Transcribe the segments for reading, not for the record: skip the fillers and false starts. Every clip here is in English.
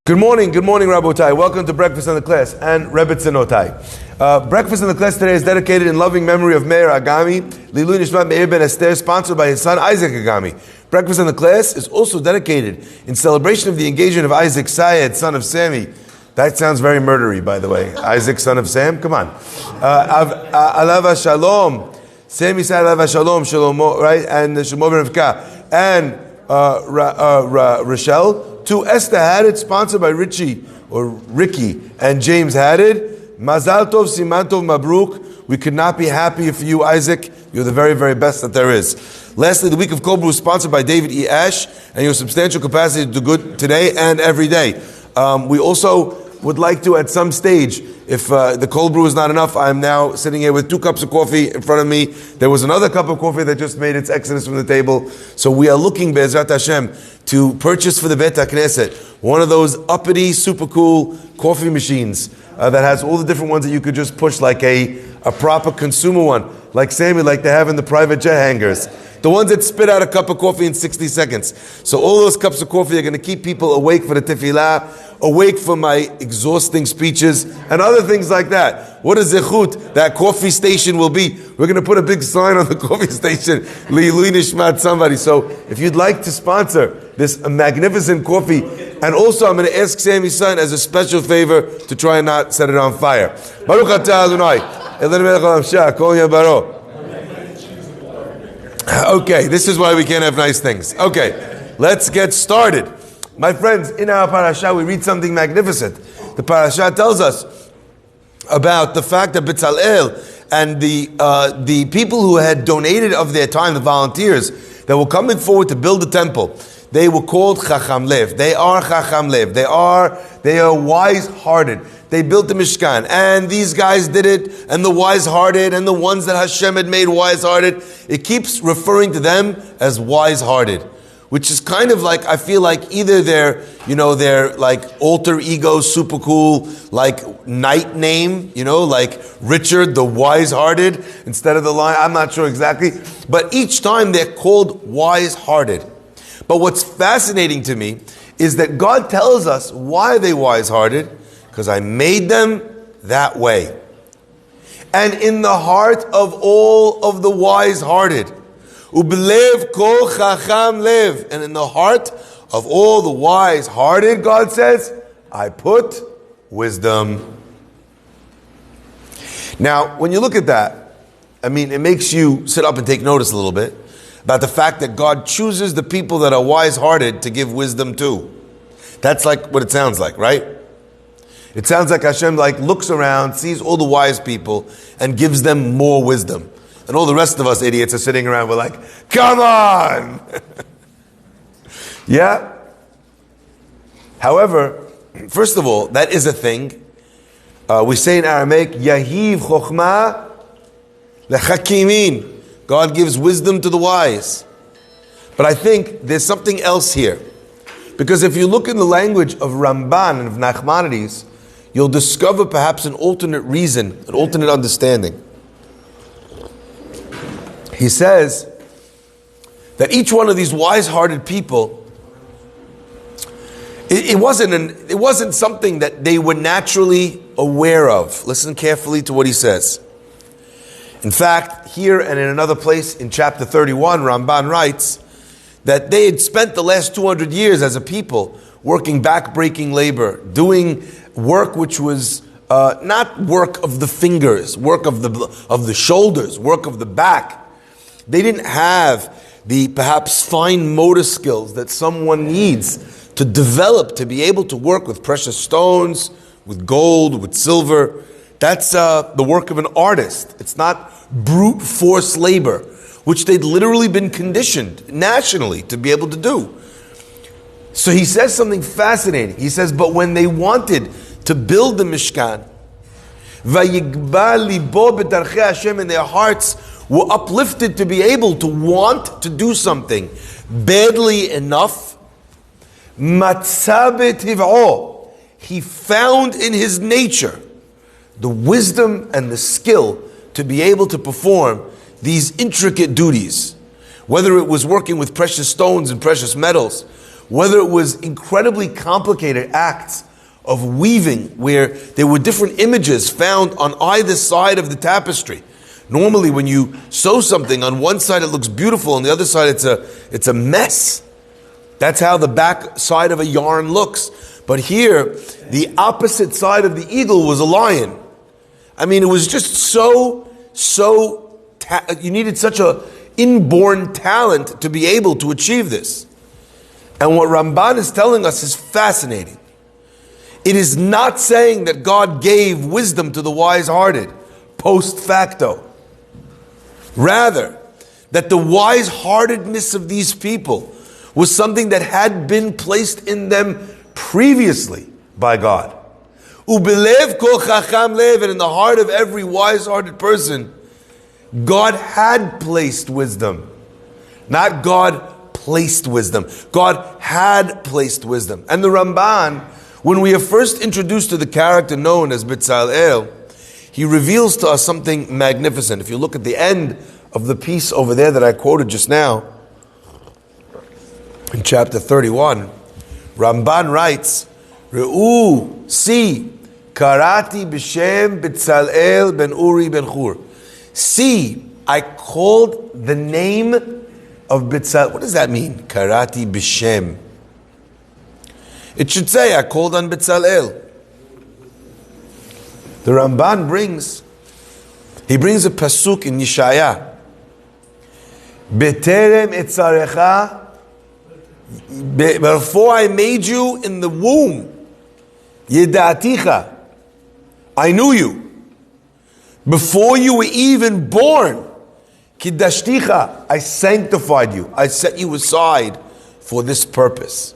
Good morning, Rabotai. Welcome to Breakfast in the Class and Rebbetzinotai. Breakfast in the Class today is dedicated in loving memory of Meir Agami, Lilu Nishmat Meir Ben Esther, sponsored by his son Isaac Agami. Breakfast in the Class is also dedicated in celebration of the engagement of Isaac Sayed, son of Sammy. That sounds very murdery, by the way. Isaac, son of Sam? Come on. Alava Shalom. Sammy Sayed Alava Shalom, Shlomo, right? And Shlomo ben Rivka. And Rochelle. To Esther Haddad, sponsored by Ricky and James Haddad. Mazal Tov, Siman Tov, Mabruk. We could not be happier for you, Isaac. You're the very, very best that there is. Lastly, the week of Kol Bru, sponsored by David E. Ash, and your substantial capacity to do good today and every day. We also would like to, at some stage, if the cold brew is not enough, I'm now sitting here with 2 cups of coffee in front of me. There was another cup of coffee that just made its exodus from the table. So we are looking, Be'ezrat Hashem, to purchase for the Bet HaKnesset one of those uppity, super cool coffee machines that has all the different ones that you could just push, like a proper consumer one, like Sammy, like they have in the private jet hangars. The ones that spit out a cup of coffee in 60 seconds. So all those cups of coffee are going to keep people awake for the tefillah, awake for my exhausting speeches, and other things like that. What a zechut that coffee station will be. We're going to put a big sign on the coffee station, Li'ilui Nishmat somebody. So if you'd like to sponsor this magnificent coffee, and also I'm going to ask Sammy's son as a special favor to try and not set it on fire. Baruch atah Adonai, Elenu melech haolam shah, kol yom baro. Okay, this is why we can't have nice things. Okay, let's get started. My friends, in our parasha, we read something magnificent. The parasha tells us about the fact that Bezalel and the people who had donated of their time, the volunteers, that were coming forward to build the temple, they were called Chacham Lev. They are Chacham Lev. They are wise-hearted. They built the Mishkan, and these guys did it, and the wise-hearted, and the ones that Hashem had made wise-hearted. It keeps referring to them as wise-hearted, which is kind of like, I feel like either they're like alter ego, super cool, like knight name, like Richard the wise-hearted, instead of the lion. I'm not sure exactly, but each time they're called wise-hearted. But what's fascinating to me is that God tells us why they wise-hearted, because I made them that way. And in the heart of all of the wise-hearted, Ubelev kol chacham lev, and in the heart of all the wise-hearted, God says, I put wisdom. Now, when you look at that, it makes you sit up and take notice a little bit about the fact that God chooses the people that are wise-hearted to give wisdom to. That's like what it sounds like, right? It sounds like Hashem looks around, sees all the wise people, and gives them more wisdom. And all the rest of us idiots are sitting around, we're like, come on! Yeah? However, first of all, that is a thing. We say in Aramaic, Yahiv chokhmah lechakimin. God gives wisdom to the wise. But I think there's something else here. Because if you look in the language of Ramban and of Nachmanides, you'll discover perhaps an alternate reason, an alternate understanding. He says that each one of these wise-hearted people, it wasn't something that they were naturally aware of. Listen carefully to what he says. In fact, here and in another place in chapter 31, Ramban writes that they had spent the last 200 years as a people working back-breaking labor, doing work which was not work of the fingers, work of the shoulders, work of the back. They didn't have the perhaps fine motor skills that someone needs to develop to be able to work with precious stones, with gold, with silver. That's the work of an artist. It's not brute force labor, which they'd literally been conditioned nationally to be able to do. So he says something fascinating. He says, but when they wanted to build the Mishkan, Vayigba libo b'darchei Hashem, and their hearts were uplifted to be able to want to do something badly enough, Matzah b'tiv'o, he found in his nature the wisdom and the skill to be able to perform these intricate duties. Whether it was working with precious stones and precious metals, whether it was incredibly complicated acts of weaving where there were different images found on either side of the tapestry. Normally when you sew something, on one side it looks beautiful, on the other side it's a mess. That's how the back side of a yarn looks. But here, the opposite side of the eagle was a lion. I mean, it was just you needed such a inborn talent to be able to achieve this. And what Ramban is telling us is fascinating. It is not saying that God gave wisdom to the wise-hearted, post facto. Rather, that the wise-heartedness of these people was something that had been placed in them previously by God. Ubelev kol chacham lev, and in the heart of every wise-hearted person, God had placed wisdom. Not God placed wisdom. God had placed wisdom. And the Ramban, when we are first introduced to the character known as Bitzalel, he reveals to us something magnificent. If you look at the end of the piece over there that I quoted just now, in chapter 31, Ramban writes, Re'u, see, karati b'shem Bitzalel ben Uri ben Hur. See, I called the name of Bitzalel. What does that mean? Karati b'shem. It should say, I called on Bitzalel. The Ramban brings a pasuk in Yeshaya. Beterem etzarecha, before I made you in the womb, Yedaticha, I knew you. Before you were even born, Kiddashticha, I sanctified you. I set you aside for this purpose.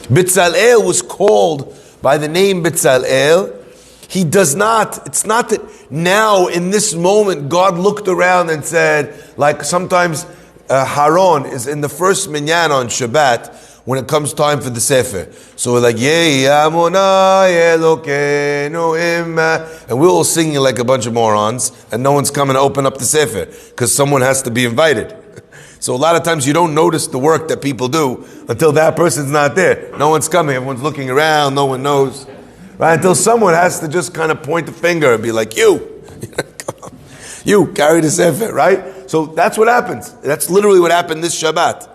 Bitzalel was called by the name Bitzalel. It's not that now in this moment God looked around and said, like sometimes Haron is in the first minyan on Shabbat when it comes time for the Sefer. So we're like, Yei Amonai Elokeinu Imma, and we're all singing like a bunch of morons, and no one's coming to open up the Sefer because someone has to be invited. So a lot of times you don't notice the work that people do until that person's not there. No one's coming, everyone's looking around, no one knows. Right? Until someone has to just kind of point the finger and be like, you carry the Sefer, right? So that's what happens. That's literally what happened this Shabbat.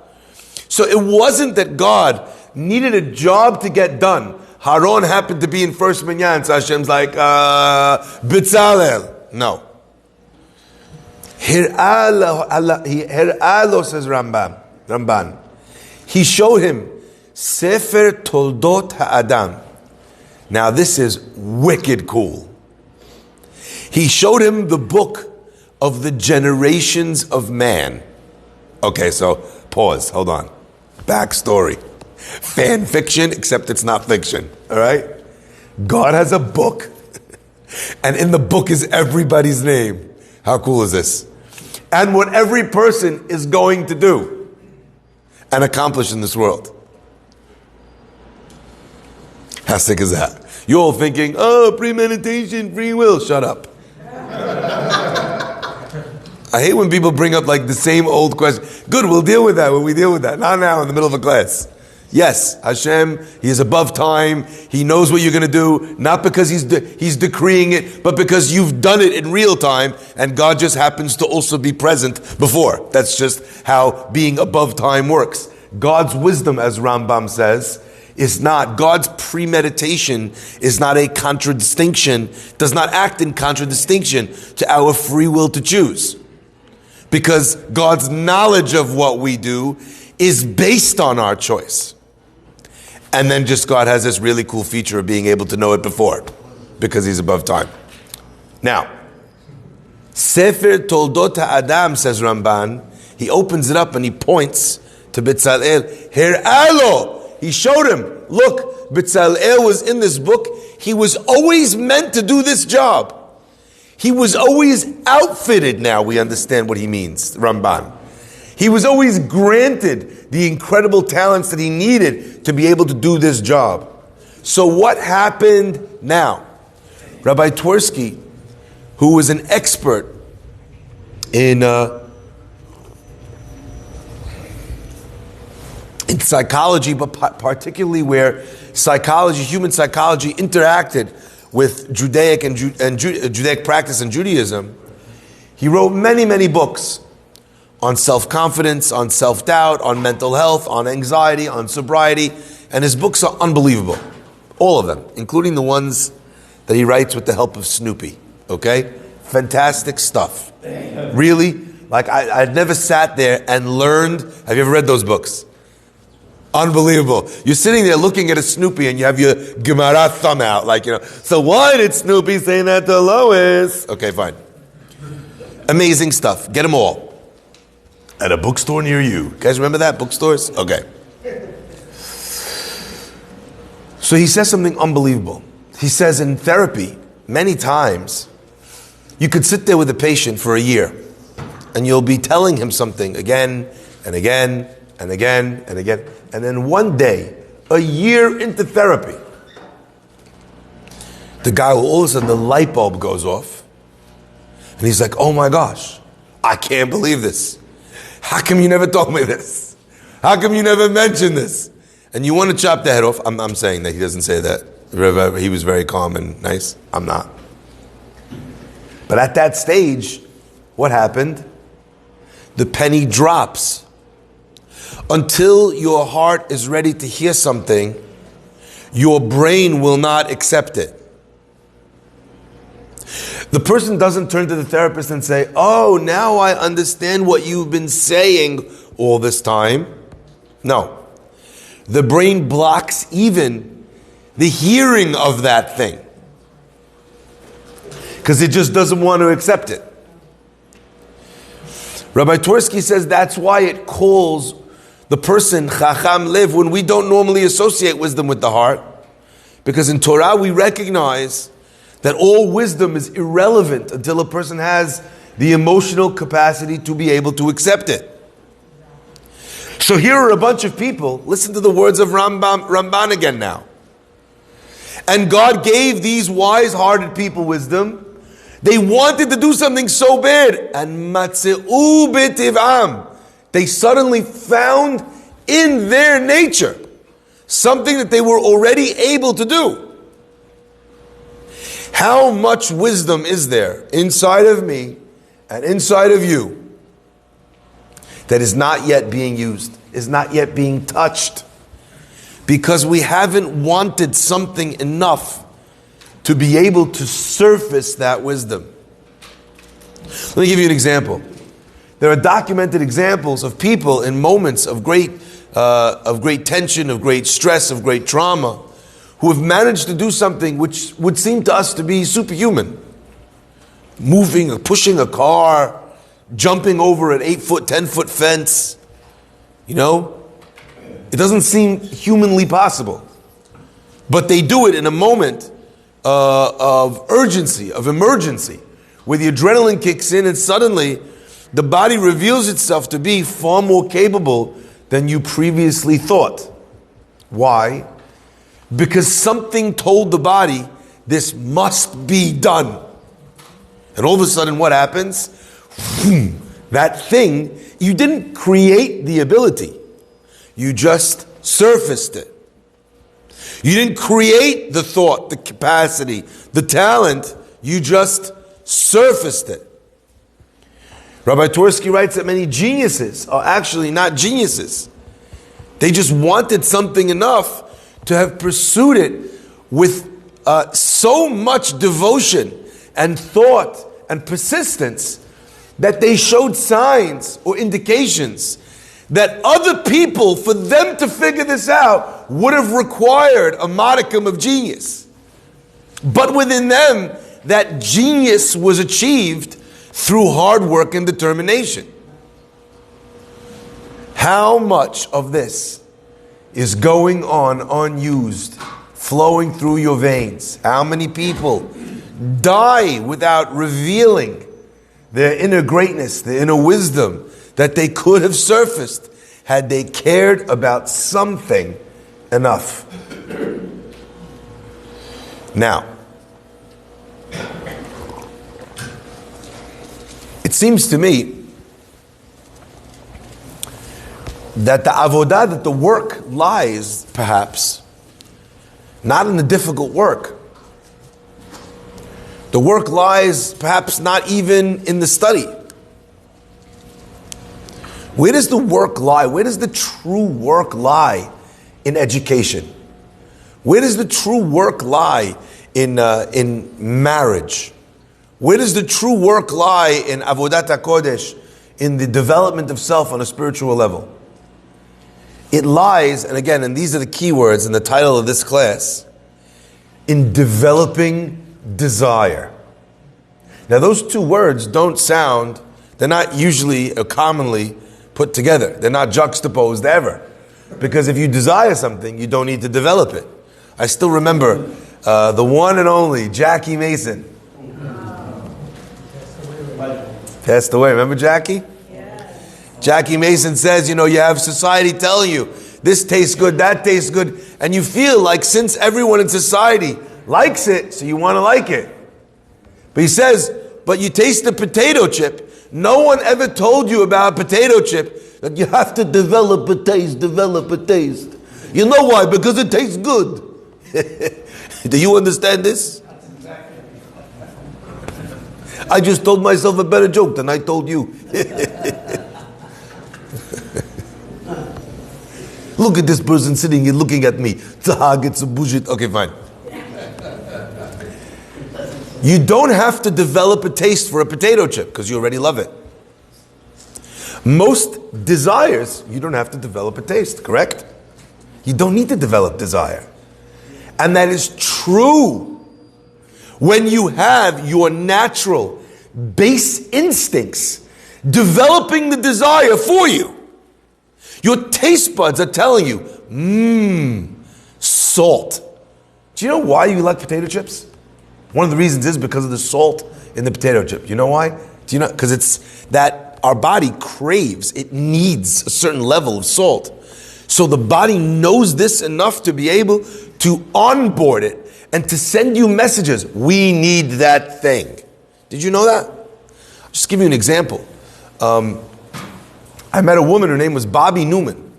So it wasn't that God needed a job to get done. Haron happened to be in first minyan, so Hashem's like, Bitzalel. No. Hir'alo, says Ramban. He showed him Sefer Toldot Ha'adam. Now this is wicked cool. He showed him the book of the generations of man. Okay, so pause, hold on. Backstory. Fan fiction, except it's not fiction, all right? God has a book, and in the book is everybody's name. How cool is this? And what every person is going to do and accomplish in this world. How sick is that? You're all thinking, premeditation, free will. Shut up. I hate when people bring up like the same old question. Good, we'll deal with that when we deal with that. Not now in the middle of a class. Yes, Hashem, He is above time. He knows what you're going to do, not because He's decreeing it, but because you've done it in real time, and God just happens to also be present before. That's just how being above time works. God's wisdom, as Rambam says, is not, God's premeditation is not a contradistinction, does not act in contradistinction to our free will to choose. Because God's knowledge of what we do is based on our choice. And then just God has this really cool feature of being able to know it before, because He's above time. Now, Sefer Toldot HaAdam, says Ramban, he opens it up and he points to Bitzalel. Hir'alo! He showed him, look, Bitzalel was in this book. He was always meant to do this job. He was always outfitted. Now we understand what he means, Ramban. He was always granted the incredible talents that he needed to be able to do this job. So what happened now? Rabbi Twersky, who was an expert in in psychology, but particularly where psychology, human psychology, interacted with Judaic and Judaic practice and Judaism. He wrote many, many books on self-confidence, on self-doubt, on mental health, on anxiety, on sobriety, and his books are unbelievable. All of them, including the ones that he writes with the help of Snoopy. Okay? Fantastic stuff. Really? Like, I'd never sat there and learned. Have you ever read those books? Unbelievable. You're sitting there looking at a Snoopy and you have your Gemara thumb out. Like, so why did Snoopy say that to Lois? Okay, fine. Amazing stuff. Get them all. At a bookstore near you. You guys remember that? Bookstores? Okay. So he says something unbelievable. He says in therapy, many times, you could sit there with a patient for a year and you'll be telling him something again and again and again and again. And then one day, a year into therapy, the guy will all of a sudden, the light bulb goes off. And he's like, oh my gosh, I can't believe this. How come you never told me this? How come you never mentioned this? And you want to chop the head off. I'm saying that. He doesn't say that. He was very calm and nice. I'm not. But at that stage, what happened? The penny drops. Until your heart is ready to hear something, your brain will not accept it. The person doesn't turn to the therapist and say, oh, now I understand what you've been saying all this time. No. The brain blocks even the hearing of that thing, because it just doesn't want to accept it. Rabbi Twersky says that's why it calls the person Chacham Lev when we don't normally associate wisdom with the heart, because in Torah we recognize that all wisdom is irrelevant until a person has the emotional capacity to be able to accept it. So here are a bunch of people, listen to the words of Ramban again now. And God gave these wise-hearted people wisdom. They wanted to do something so bad. And matzeu b'tiv'am. They suddenly found in their nature something that they were already able to do. How much wisdom is there inside of me and inside of you that is not yet being used, is not yet being touched, because we haven't wanted something enough to be able to surface that wisdom. Let me give you an example. There are documented examples of people in moments of great tension, of great stress, of great trauma, who have managed to do something which would seem to us to be superhuman. Moving or pushing a car, jumping over an 8-foot, 10-foot fence. It doesn't seem humanly possible. But they do it in a moment of urgency, of emergency, where the adrenaline kicks in and suddenly the body reveals itself to be far more capable than you previously thought. Why? Because something told the body, this must be done. And all of a sudden what happens? That thing, you didn't create the ability. You just surfaced it. You didn't create the thought, the capacity, the talent. You just surfaced it. Rabbi Twersky writes that many geniuses are actually not geniuses. They just wanted something enough to have pursued it with so much devotion and thought and persistence that they showed signs or indications that other people, for them to figure this out, would have required a modicum of genius. But within them, that genius was achieved through hard work and determination. How much of this is going on unused, flowing through your veins? How many people die without revealing their inner greatness, their inner wisdom that they could have surfaced had they cared about something enough? Now, it seems to me that the avodah, that the work lies, perhaps, not in the difficult work. The work lies perhaps not even in the study. Where does the work lie? Where does the true work lie in education? Where does the true work lie in marriage? Where does the true work lie in avodat HaKodesh, in the development of self on a spiritual level? It lies, and again, and these are the key words in the title of this class, in developing desire. Now those two words don't sound, they're not usually or commonly put together. They're not juxtaposed ever. Because if you desire something, you don't need to develop it. I still remember the one and only Jackie Mason. Passed away. Remember Jackie? Jackie Mason says, you have society telling you, this tastes good, that tastes good, and you feel like since everyone in society likes it, so you want to like it. But he says, but you taste the potato chip. No one ever told you about a potato chip that you have to develop a taste. You know why? Because it tastes good. Do you understand this? I just told myself a better joke than I told you. Look at this person sitting here looking at me. It's a bullshit. Okay, fine. You don't have to develop a taste for a potato chip because you already love it. Most desires, you don't have to develop a taste, correct? You don't need to develop desire. And that is true when you have your natural base instincts developing the desire for you. Your taste buds are telling you, salt. Do you know why you like potato chips? One of the reasons is because of the salt in the potato chip. You know why? Do you know? Because it's that our body craves, it needs a certain level of salt. So the body knows this enough to be able to onboard it and to send you messages. We need that thing. Did you know that? I'll just give you an example. I met a woman, her name was Bobby Newman.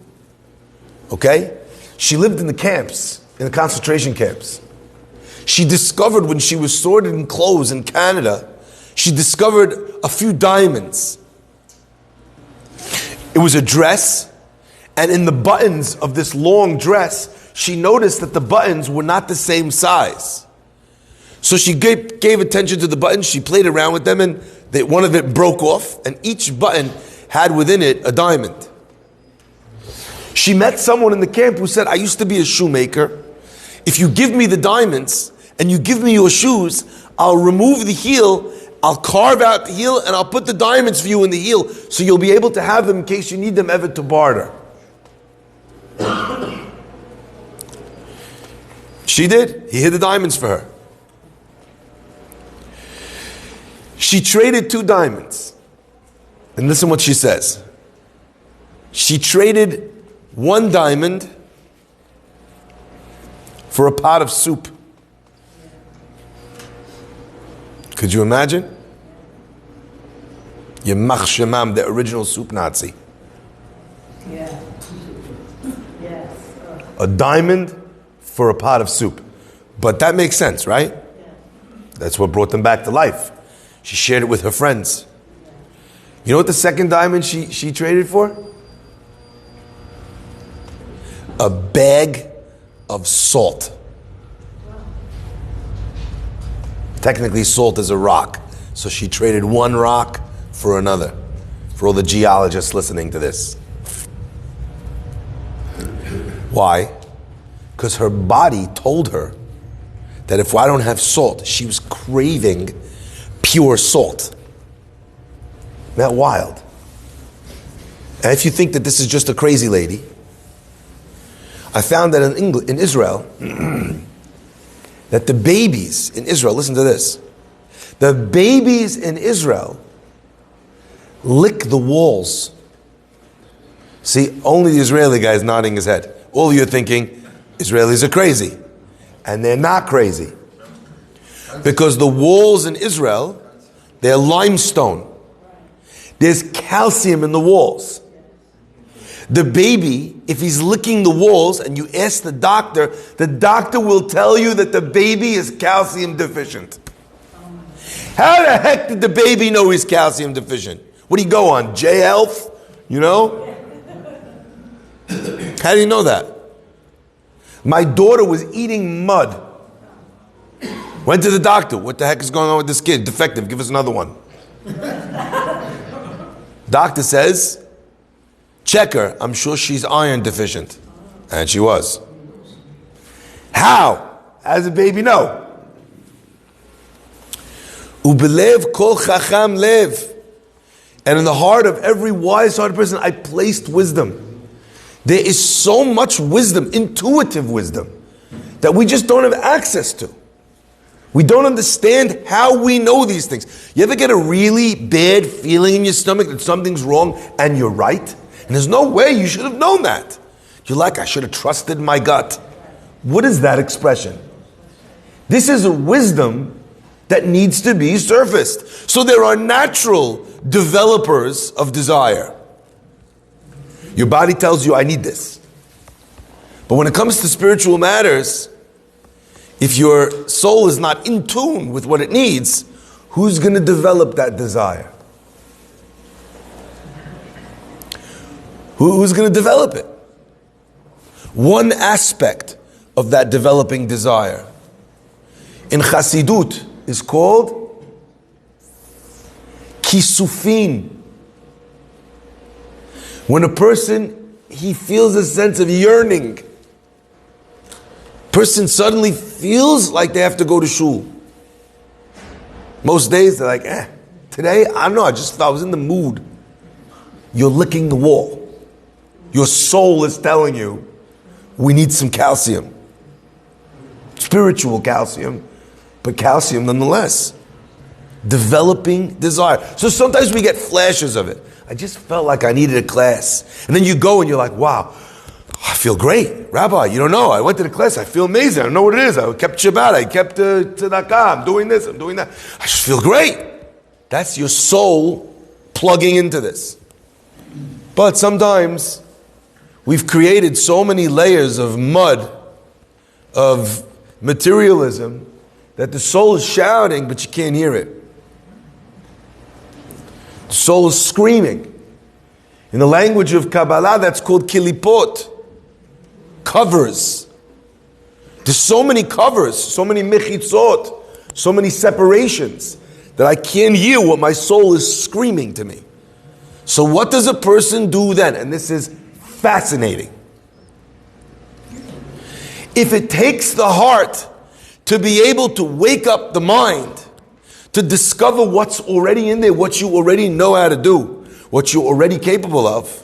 Okay? She lived in the camps, in the concentration camps. She discovered when she was sorted in clothes in Canada, she discovered a few diamonds. It was a dress, and in the buttons of this long dress, she noticed that the buttons were not the same size. So she gave attention to the buttons, she played around with them, and one of it broke off, and each button had within it a diamond. She met someone in the camp who said, I used to be a shoemaker. If you give me the diamonds and you give me your shoes, I'll remove the heel, I'll carve out the heel, and I'll put the diamonds for you in the heel so you'll be able to have them in case you need them ever to barter. She did. He hid the diamonds for her. She traded 2 diamonds. And listen what she says. She traded 1 diamond for a pot of soup. Could you imagine? Yemach Shemam, the original soup Nazi. Yeah. Yes. A diamond for a pot of soup. But that makes sense, right? Yeah. That's what brought them back to life. She shared it with her friends. You know what the second diamond she traded for? A bag of salt. Technically, salt is a rock. So she traded 1 rock for another. For all the geologists listening to this. Why? Because her body told her that if I don't have salt, she was craving pure salt. Isn't that wild? And if you think that this is just a crazy lady, I found that in Israel, that the babies in Israel, listen to this, the babies in Israel lick the walls. See, only the Israeli guy is nodding his head. All of you are thinking, Israelis are crazy. And they're not crazy. Because the walls in Israel, they're limestone. There's calcium in the walls. The baby, if he's licking the walls and you ask the doctor will tell you that the baby is calcium deficient. How the heck did the baby know he's calcium deficient? What do you go on? J-Health? You know? How do you know that? My daughter was eating mud. Went to the doctor. What the heck is going on with this kid? Defective. Give us another one. Doctor says, check her. I'm sure she's iron deficient. And she was. How? How does the baby know? Ubelev kol chacham lev. And in the heart of every wise-hearted person, I placed wisdom. There is so much wisdom, intuitive wisdom, that we just don't have access to. We don't understand how we know these things. You ever get a really bad feeling in your stomach that something's wrong and you're right? And there's no way you should have known that. You're like, I should have trusted my gut. What is that expression? This is a wisdom that needs to be surfaced. So there are natural developers of desire. Your body tells you, I need this. But when it comes to spiritual matters, if your soul is not in tune with what it needs, who's going to develop that desire? Who's going to develop it? One aspect of that developing desire in Chassidut is called kisufin. When a person, he feels a sense of yearning. Person suddenly feels like they have to go to shul. Most days they're like, today, I don't know, I was in the mood. You're licking the wall. Your soul is telling you, we need some calcium. Spiritual calcium, but calcium nonetheless. Developing desire. So sometimes we get flashes of it. I just felt like I needed a class. And then you go and you're like, wow, I feel great. Rabbi, you don't know. I went to the class. I feel amazing. I don't know what it is. I kept Shabbat. I kept Tzedakah. I'm doing this. I'm doing that. I just feel great. That's your soul plugging into this. But sometimes we've created so many layers of mud, of materialism, that the soul is shouting, but you can't hear it. The soul is screaming. In the language of Kabbalah, that's called kilipot. Covers. There's so many covers, so many mechitzot, so many separations, that I can't hear what my soul is screaming to me. So what does a person do then? And this is fascinating. If it takes the heart to be able to wake up the mind, to discover what's already in there, what you already know how to do, what you're already capable of,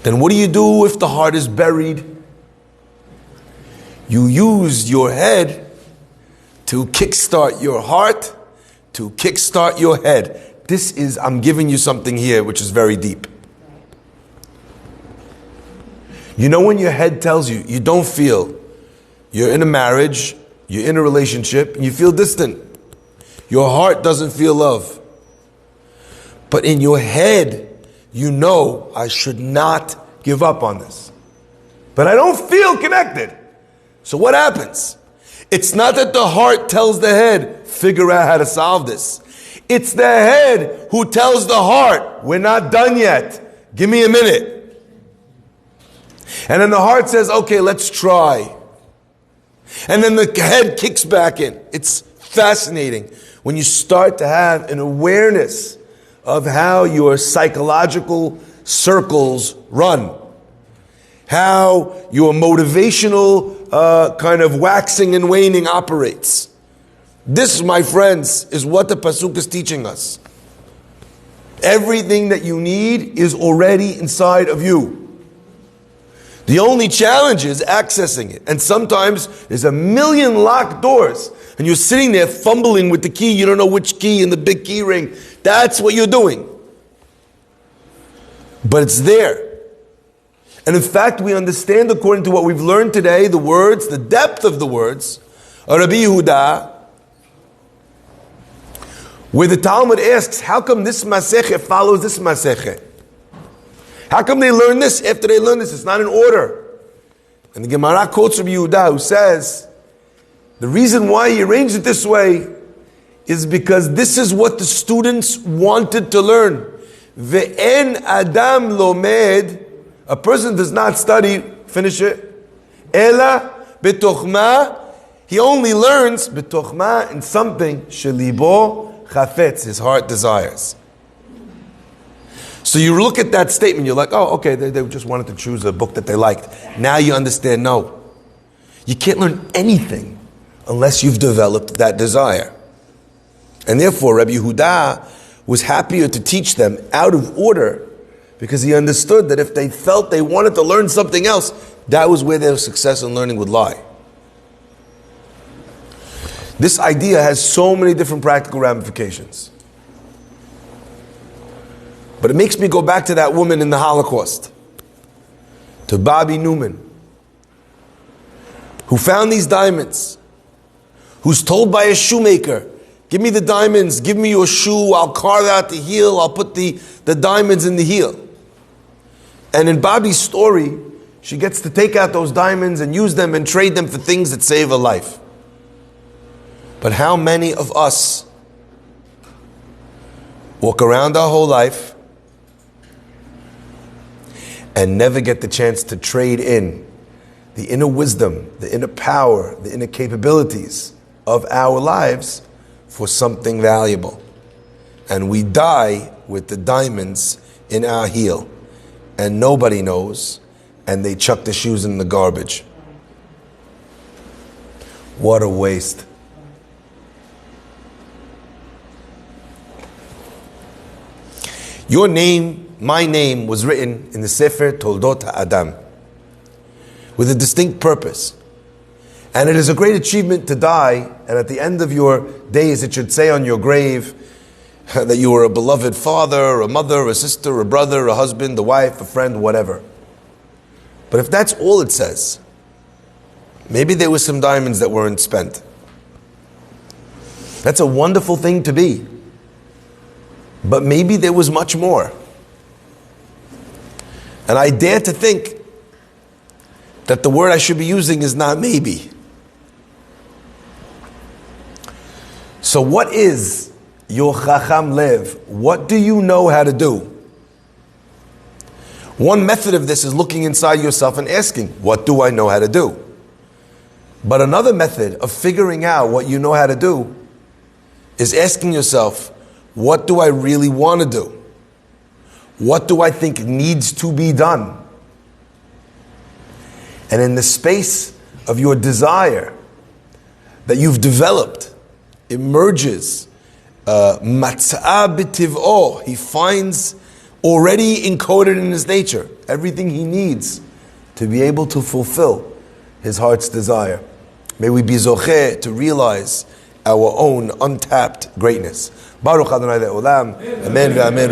then what do you do if the heart is buried? You use your head to kickstart your heart, to kickstart your head. I'm giving you something here which is very deep. You know when your head tells you, you don't feel, you're in a marriage, you're in a relationship, and you feel distant. Your heart doesn't feel love. But in your head, you know, I should not give up on this. But I don't feel connected. So what happens? It's not that the heart tells the head, figure out how to solve this. It's the head who tells the heart, we're not done yet. Give me a minute. And then the heart says, okay, let's try. And then the head kicks back in. It's fascinating when you start to have an awareness of how your psychological circles run, how your motivational kind of waxing and waning operates. This, my friends, is what the Pasuk is teaching us. Everything that you need is already inside of you. The only challenge is accessing it. And sometimes there's a million locked doors and you're sitting there fumbling with the key. You don't know which key in the big key ring. That's what you're doing. But it's there. And in fact, we understand, according to what we've learned today, the words, the depth of the words, of Rabbi Yehuda, where the Talmud asks, how come this Masechet follows this Masechet? How come they learn this? After they learn this, it's not in order. And the Gemara quotes Rabbi Yehuda, who says, the reason why he arranged it this way is because this is what the students wanted to learn. Ve'en adam lomed, a person does not study, finish it, ela betochma, he only learns betochma in something, shelibo chafetz, his heart desires. So you look at that statement, you're like, oh, okay, they just wanted to choose a book that they liked. Now you understand, no. You can't learn anything unless you've developed that desire. And therefore, Rabbi Yehuda was happier to teach them out of order because he understood that if they felt they wanted to learn something else, that was where their success in learning would lie. This idea has so many different practical ramifications. But it makes me go back to that woman in the Holocaust, to Bobby Newman, who found these diamonds, who's told by a shoemaker, give me the diamonds, give me your shoe, I'll carve out the heel, I'll put the diamonds in the heel. And in Bobby's story, she gets to take out those diamonds and use them and trade them for things that save her life. But how many of us walk around our whole life and never get the chance to trade in the inner wisdom, the inner power, the inner capabilities of our lives for something valuable? And we die with the diamonds in our heel, and nobody knows, and they chuck the shoes in the garbage. What a waste. Your name, my name, was written in the Sefer Toldot HaAdam with a distinct purpose. And it is a great achievement to die, and at the end of your days it should say on your grave that you were a beloved father, a mother, a sister, a brother, a husband, a wife, a friend, whatever. But if that's all it says, maybe there were some diamonds that weren't spent. That's a wonderful thing to be. But maybe there was much more. And I dare to think that the word I should be using is not maybe. So what is your chacham lev? What do you know how to do? One method of this is looking inside yourself and asking, what do I know how to do? But another method of figuring out what you know how to do is asking yourself, what do I really want to do? What do I think needs to be done? And in the space of your desire that you've developed, emerges matzah b'tiv'o. He finds already encoded in his nature everything he needs to be able to fulfill his heart's desire. May we be zocheh to realize our own untapped greatness. Baruch Adonai Le'olam. Amen ve'amen.